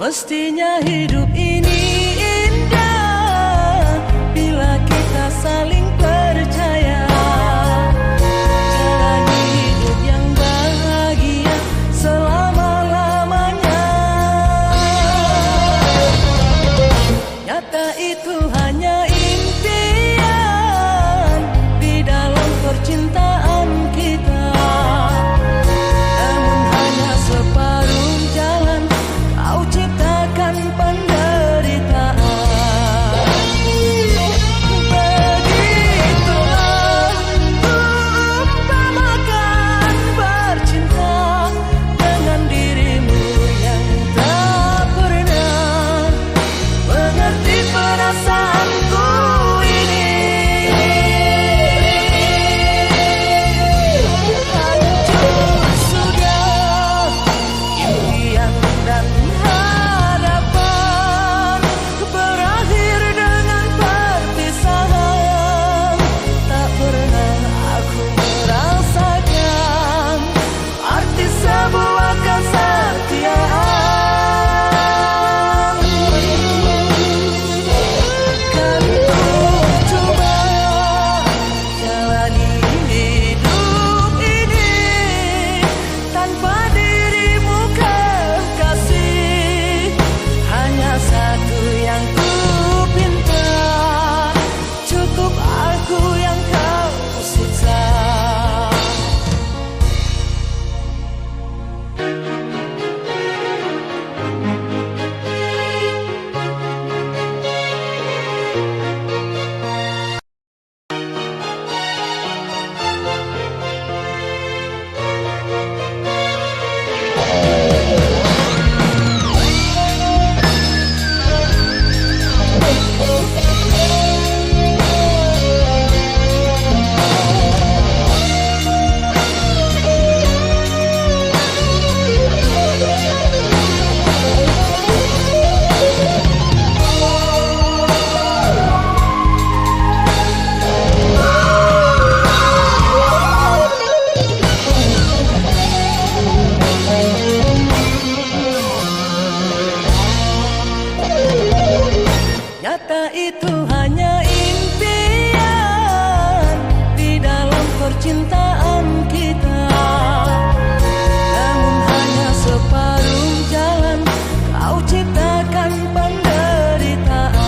Mestinya hidup ini indah bila kita saling percaya. Jalani hidup yang bahagia selama-lamanya. Nyata itu hanya impian di dalam percintaan kita. Namun hanya separuh jalan kau ciptakan penderitaan. Begitulah umpamakan bercinta dengan dirimu yang tak pernah mengerti perasaanku ini. Hancur sudah impian dan harapan, berakhir dengan perpisahan. Tak pernah aku merasakan arti sebuah kesetiaan. Kan ku coba jalani hidup ini tanpa dirimu kekasih. Hanya satu yang ku pinta, cukup aku yang kau siksa. Nyata itu hanya impian di dalam percintaan kita. Namun hanya separuh jalan kau ciptakan penderitaan.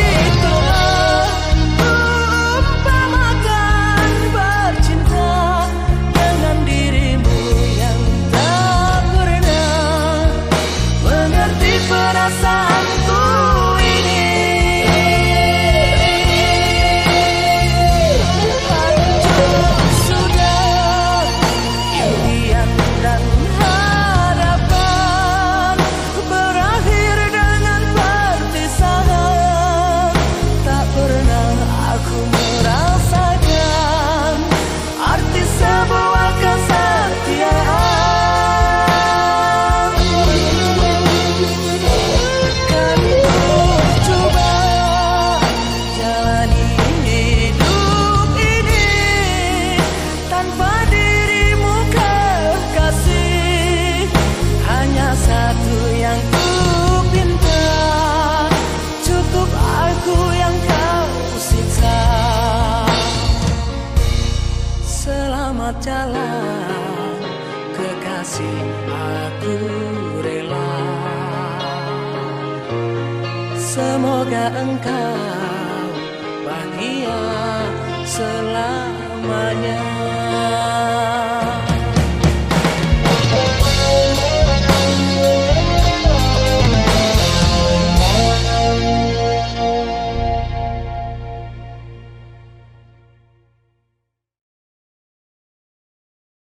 Begitulah umpamakan bercinta dengan dirimu yang tak pernah mengerti perasaanku ini. Hancur sudah impian dan harapan, berakhir dengan perpisahan. Tak pernah aku merasakan arti sebuah kesetiaan. Kan ku coba jalani hidup ini tanpa dirimu kekasih. Hanya satu yang ku pinta, cukup aku yang kau siksa. Selamat jalan kekasih, aku rela. Semoga engkau bahagia selamanya.